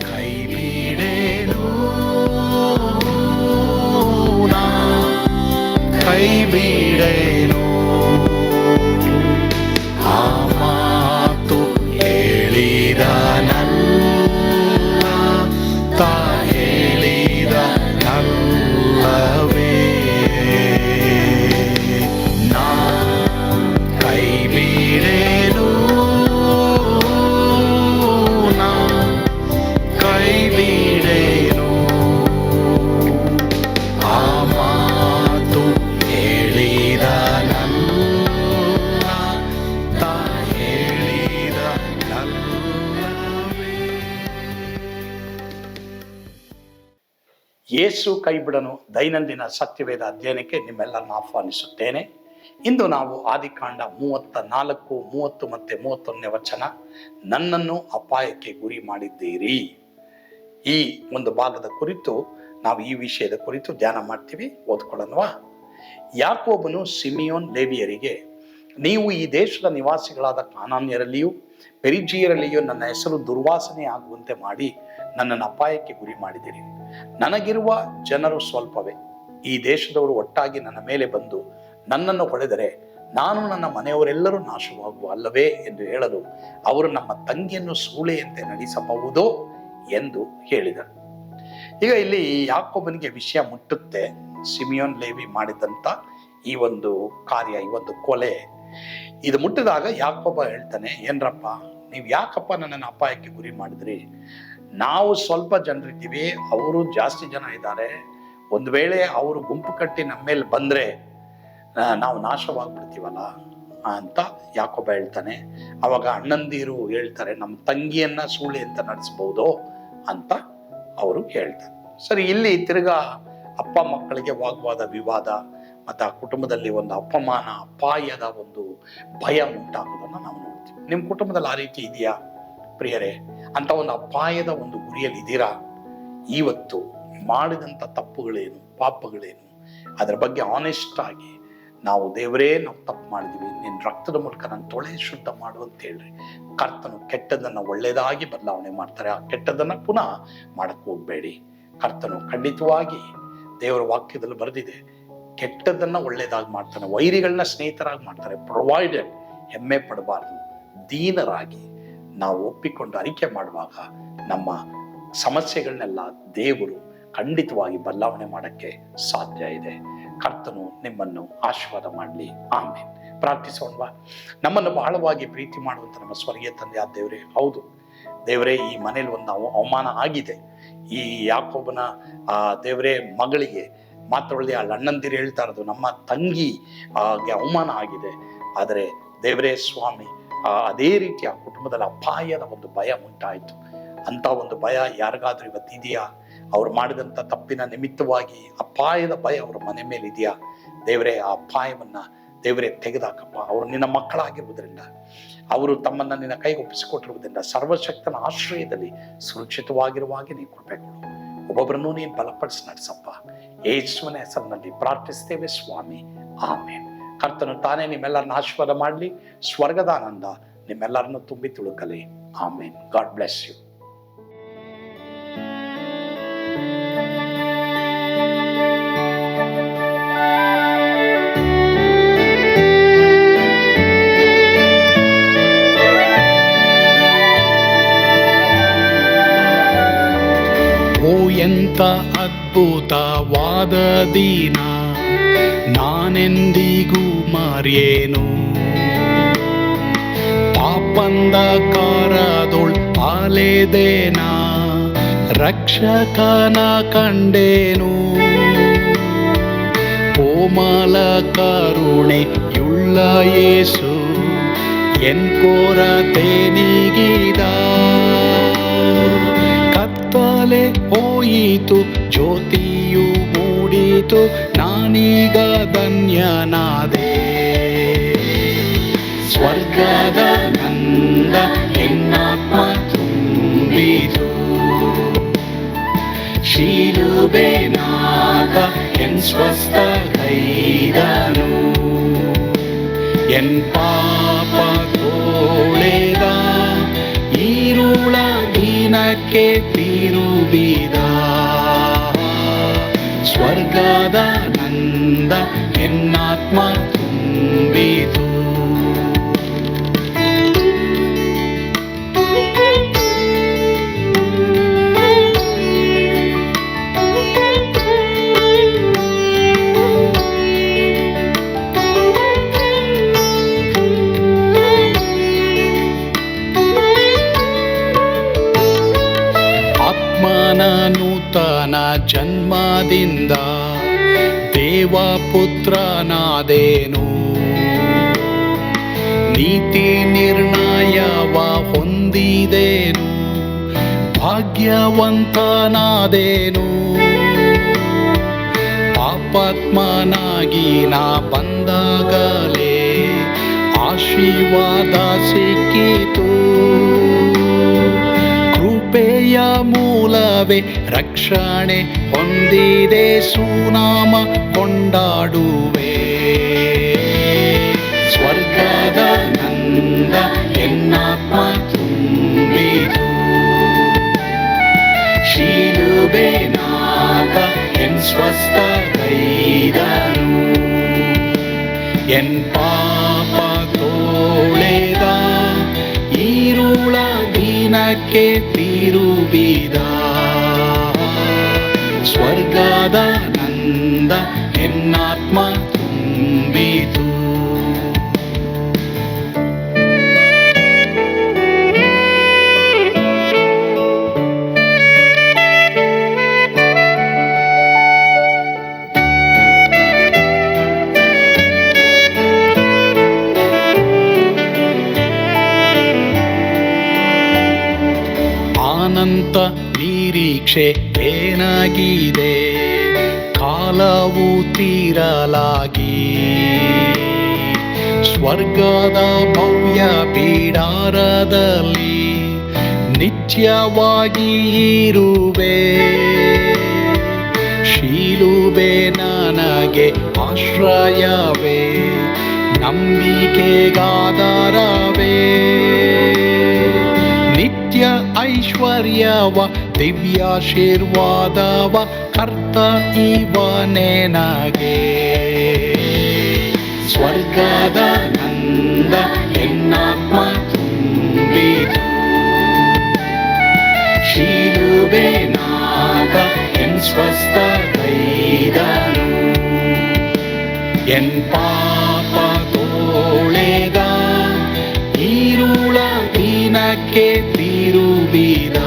ಕೈ ಬಿಡೇನು, ಕೈ ಬಿಡೇನು, ಆ ಮಾತು ಹೇಳಿದ ತಾ ಹೇಳಿದ ನಲ್ಲವೇ. ನಾ ಕೈ ಬಿಡೇನು, ನಾ ಕೈ ಬಿಡೇನು, ಆ ಮಾತು ಹೇಳಿದ ತಾ ಹೇಳಿದ ನಲ್ಲವೇ. ಯೇಸು ಕೈಬಿಡನು ದೈನಂದಿನ ಸತ್ಯವೇದ ಅಧ್ಯಯನಕ್ಕೆ ನಿಮ್ಮೆಲ್ಲರನ್ನು ಆಹ್ವಾನಿಸುತ್ತೇನೆ. ಇಂದು ನಾವು ಆದಿಕಾಂಡ 34, 30 ಮತ್ತು 31ನೇ ವಚನ, ನನ್ನನ್ನು ಅಪಾಯಕ್ಕೆ ಗುರಿ ಮಾಡಿದ್ದೀರಿ, ಈ ಒಂದು ಭಾಗದ ಕುರಿತು ನಾವು ಈ ವಿಷಯದ ಕುರಿತು ಧ್ಯಾನ ಮಾಡ್ತೀವಿ. ಓದ್ಕೊಳ್ಳೋಣವಾ? ಯಾಕೋಬನು ಸಿಮಿಯೋನ್ ಲೇವಿಯರಿಗೆ, ನೀವು ಈ ದೇಶದ ನಿವಾಸಿಗಳಾದ ಕಾನಾನ್ಯರಲ್ಲಿಯೂ ಪೆರಿಜಿಯರಲ್ಲಿಯೂ ನನ್ನ ಹೆಸರು ದುರ್ವಾಸನೆ ಆಗುವಂತೆ ಮಾಡಿ ನನ್ನನ್ನು ಅಪಾಯಕ್ಕೆ ಗುರಿ ಮಾಡಿದಿರಿ. ನನಗಿರುವ ಜನರು ಸ್ವಲ್ಪವೇ. ಈ ದೇಶದವರು ಒಟ್ಟಾಗಿ ನನ್ನ ಮೇಲೆ ಬಂದು ನನ್ನನ್ನು ಹೊಡೆದರೆ ನಾನು ನನ್ನ ಮನೆಯವರೆಲ್ಲರೂ ನಾಶವಾಗುವ ಅಲ್ಲವೇ ಎಂದು ಹೇಳಲು ಅವರು ನಮ್ಮ ತಂಗಿಯನ್ನು ಸೂಳೆಯಂತೆ ನಡೆಸಬಹುದೋ ಎಂದು ಹೇಳಿದರು. ಈಗ ಇಲ್ಲಿ ಯಾಕೋಬನಿಗೆ ವಿಷಯ ಮುಟ್ಟುತ್ತೆ. ಸಿಮಿಯೋನ್ ಲೇವಿ ಮಾಡಿದಂತ ಈ ಒಂದು ಕಾರ್ಯ, ಈ ಒಂದು ಕೊಲೆ, ಇದು ಮುಟ್ಟಿದಾಗ ಯಾಕೋಬ ಹೇಳ್ತಾನೆ, ಏನ್ರಪ್ಪ ನೀವು ಯಾಕಪ್ಪ ನನ್ನನ್ನು ಅಪಾಯಕ್ಕೆ ಗುರಿ ಮಾಡಿದ್ರಿ? ನಾವು ಸ್ವಲ್ಪ ಜನರಿದ್ದೀವಿ, ಅವರು ಜಾಸ್ತಿ ಜನ ಇದ್ದಾರೆ. ಒಂದು ವೇಳೆ ಅವರು ಗುಂಪು ಕಟ್ಟಿ ನಮ್ಮ ಮೇಲೆ ಬಂದ್ರೆ ನಾವು ನಾಶವಾಗ್ಬಿಡ್ತೀವಲ್ಲ ಅಂತ ಯಾಕೋಬ ಹೇಳ್ತಾನೆ. ಅವಾಗ ಅಣ್ಣಂದಿರು ಹೇಳ್ತಾರೆ, ನಮ್ಮ ತಂಗಿಯನ್ನ ಸೂಳೆ ಅಂತ ನಡೆಸಬಹುದೋ ಅಂತ ಅವರು ಹೇಳ್ತಾರೆ. ಸರಿ, ಇಲ್ಲಿ ತಿರ್ಗಾ ಅಪ್ಪ ಮಕ್ಕಳಿಗೆ ವಾಗ್ವಾದ, ವಿವಾದ, ಮತ್ತು ಆ ಕುಟುಂಬದಲ್ಲಿ ಒಂದು ಅಪಮಾನ, ಅಪಾಯದ ಒಂದು ಭಯ ಉಂಟಾಗೋದನ್ನು ನಾವು ನೋಡ್ತೀವಿ. ನಿಮ್ಮ ಕುಟುಂಬದಲ್ಲಿ ಆ ರೀತಿ ಇದೆಯಾ ಪ್ರಿಯರೇ? ಅಂತ ಒಂದು ಅಪಾಯದ ಒಂದು ಗುರಿಯಲ್ಲಿ ಇದ್ದೀರಾ? ಇವತ್ತು ಮಾಡಿದಂಥ ತಪ್ಪುಗಳೇನು, ಪಾಪಗಳೇನು, ಅದರ ಬಗ್ಗೆ ಆನೆಸ್ಟ್ ಆಗಿ ನಾವು, ದೇವರೇ ನಾವು ತಪ್ಪು ಮಾಡಿದ್ವಿ, ನಿನ್ನ ರಕ್ತದ ಮೂಲಕ ನಾನು ತೊಳೆ ಶುದ್ಧ ಮಾಡು ಅಂತ ಹೇಳ್ರಿ. ಕರ್ತನು ಕೆಟ್ಟದನ್ನು ಒಳ್ಳೆಯದಾಗಿ ಬದಲಾವಣೆ ಮಾಡ್ತಾರೆ. ಆ ಕೆಟ್ಟದನ್ನು ಪುನಃ ಮಾಡಕ್ಕೆ ಹೋಗ್ಬೇಡಿ. ಕರ್ತನು ಖಂಡಿತವಾಗಿ ದೇವರ ವಾಕ್ಯದಲ್ಲಿ ಬರೆದಿದೆ, ಕೆಟ್ಟದನ್ನ ಒಳ್ಳೆಯದಾಗಿ ಮಾಡ್ತಾನೆ, ವೈರಿಗಳನ್ನ ಸ್ನೇಹಿತರಾಗಿ ಮಾಡ್ತಾರೆ. ಪ್ರೊವೈಡೆಡ್, ಹೆಮ್ಮೆ ಪಡಬಾರ್ದು. ದೀನರಾಗಿ ನಾವು ಒಪ್ಪಿಕೊಂಡು ಅರಿಕೆ ಮಾಡುವಾಗ ನಮ್ಮ ಸಮಸ್ಯೆಗಳನ್ನೆಲ್ಲ ದೇವರು ಖಂಡಿತವಾಗಿ ಬದಲಾವಣೆ ಮಾಡಕ್ಕೆ ಸಾಧ್ಯ ಇದೆ. ಕರ್ತನು ನಿಮ್ಮನ್ನು ಆಶೀರ್ವಾದ ಮಾಡಲಿ. ಆಮೇಲೆ ಪ್ರಾರ್ಥಿಸೋಣವಾ? ನಮ್ಮನ್ನು ಬಹಳವಾಗಿ ಪ್ರೀತಿ ಮಾಡುವಂತ ನಮ್ಮ ಸ್ವರ್ಗೀಯ ತಂದೆ ಆದ ದೇವರೇ, ಹೌದು ದೇವರೇ, ಈ ಮನೇಲಿ ಒಂದು ಅವಮಾನ ಆಗಿದೆ. ಈ ಯಾಕೋಬನ ದೇವರೇ ಮಗಳಿಗೆ ಮಾತ್ರವಲ್ಲದೆ ಆ ಅಣ್ಣಂದಿರು ಹೇಳ್ತಾ ಇರೋದು, ನಮ್ಮ ತಂಗಿ ಅವಮಾನ ಆಗಿದೆ. ಆದರೆ ದೇವರೇ ಸ್ವಾಮಿ, ಅದೇ ರೀತಿ ಆ ಕುಟುಂಬದಲ್ಲಿ ಅಪಾಯದ ಒಂದು ಭಯ ಉಂಟಾಯಿತು. ಅಂತ ಒಂದು ಭಯ ಯಾರಿಗಾದ್ರೂ ಇವತ್ತು ಇದೆಯಾ? ಅವ್ರು ಮಾಡಿದಂಥ ತಪ್ಪಿನ ನಿಮಿತ್ತವಾಗಿ ಅಪಾಯದ ಭಯ ಅವರ ಮನೆ ಮೇಲೆ ಇದೆಯಾ? ದೇವರೇ, ಆ ಅಪಾಯವನ್ನ ದೇವರೇ ತೆಗೆದಾಕಪ್ಪ. ಅವರು ನಿನ್ನ ಮಕ್ಕಳಾಗಿರುವುದರಿಂದ, ಅವರು ತಮ್ಮನ್ನ ನಿನ್ನ ಕೈಗೆ ಒಪ್ಪಿಸಿಕೊಟ್ಟಿರುವುದರಿಂದ, ಸರ್ವಶಕ್ತನ ಆಶ್ರಯದಲ್ಲಿ ಸುರಕ್ಷಿತವಾಗಿರುವಾಗೆ ನೀನು ಕೃಪೆ ಕೊಡು. ಒಬ್ಬೊಬ್ಬರನ್ನೂ ನೀನು ಬಲಪಡಿಸಿ ನಡೆಸಪ್ಪ. ಯೇಸುವಿನ ಹೆಸರಿನಲ್ಲಿ ಪ್ರಾರ್ಥಿಸ್ತೇವೆ ಸ್ವಾಮಿ, ಆಮೇನ್. ಕರ್ತನು ತಾನೇ ನಿಮ್ಮೆಲ್ಲರನ್ನ ಆಶೀರ್ವಾದ ಮಾಡಲಿ. ಸ್ವರ್ಗದ ಆನಂದ ನಿಮ್ಮೆಲ್ಲರನ್ನು ತುಂಬಿ ತುಳುಕಲಿ. ಆಮೇನ್. God bless you. ಎಂಥ ಅದ್ಭುತವಾದ ದಿನ, ನಾನೆಂದಿಗೂ ಮರೆಯೇನು. ಪಾಪಂಧಕಾರದೊಳ್ ಅಲೆದೇನ, ರಕ್ಷಕನ ಕಂಡೇನು. ಕೋಮಲ ಕರುಣೆಯುಳ್ಳ ಯೇಸು ಎನ್ ಕೊರತೆ ನೀಗಿದ. ಕತ್ತಲೆ ಹೋಯಿತು, ಜ್ಯೋತಿಯು ಮೂಡಿತು, ನಾನೀಗ ಧನ್ಯನಾದೆ. ಸ್ವರ್ಗದ ನಂದ ಎನ್ನಾತ್ಮ ತುಂಬಿತು, ಶಿಲುಬೆನಾದ ಎನ್ ಸ್ವಸ್ಥಗೈದನು. ಎನ್ ಪಾಪ ತೋಳೆದ ಈರು ಈರುಳ ದೀನಕ್ಕೆ ತಿರುಗಿದ ಸ್ವರ್ಗದ ನಂದ ಎನ್ನಾತ್ಮ ತುಂಬಿತು. ಆತ್ಮನ ನೂತನ ಜನ್ಮದಿಂದ ದೇವಪುತ್ರನಾದೇನು, ನೀತಿ ನಿರ್ಣಯವ ಹೊಂದಿದೇನು, ಭಾಗ್ಯವಂತನಾದೇನು. ಪಾಪಾತ್ಮನಾಗಿ ನಾ ಬಂದಾಗಲೇ ಆಶೀರ್ವಾದ ಸಿಕ್ಕಿತು. ಕೃಪೆಯ ಮೂಲವೇ ರಕ್ಷಣೆ ಹೊಂದಿದೆ, ಸುನಾಮ ಕೊಂಡಾಡುವೆ. ಸ್ವರ್ಗದ ನಂದ ಎನ್ನಾತ್ಮ ತುಂಬಿತು. ಶಿಲುಬೆನಾಗ ಎನ್ ಸ್ವಸ್ಥಗೈದನು, ಎನ್ ಪಾಪ ತೋಳೆದ ಈರುಳ ದೀನಕ್ಕೆ ತಿರುಗಿದ. ಸ್ವರ್ಗದ ನಂದ ಎನ್ನಾತ್ಮ ತುಂಬಿತು. ಅನಂತ ನಿರೀಕ್ಷೆ ಏನಾಗಿದೆ, ಕಾಲವು ತೀರಲಾಗಿ ಸ್ವರ್ಗದ ಭವ್ಯ ಪೀಡಾರದಲ್ಲಿ ನಿತ್ಯವಾಗಿ ಇರುವೆ. ಶಿಲುಬೆ ನನಗೆ ಆಶ್ರಯವೇ, ನಂಬಿಕೆಗಾಧಾರವೇ. ನಿತ್ಯ ಐಶ್ವರ್ಯವ ದಿವ್ಯಾಶೀರ್ವಾದವ ಕರ್ತ ಇವನೇ ನಗೆ. ಸ್ವರ್ಗದ ನಂದ ಎನ್ನಾತ್ಮ ತುಂಬಿತು. ಶಿಲುಬೆನಾಗ ಎನ್ ಸ್ವಸ್ಥಗೈದನು, ಎನ್ ಪಾಪ ತೋಳೆದ ಈರುಳ ದೀನಕ್ಕೆ ತಿರುಗಿದ.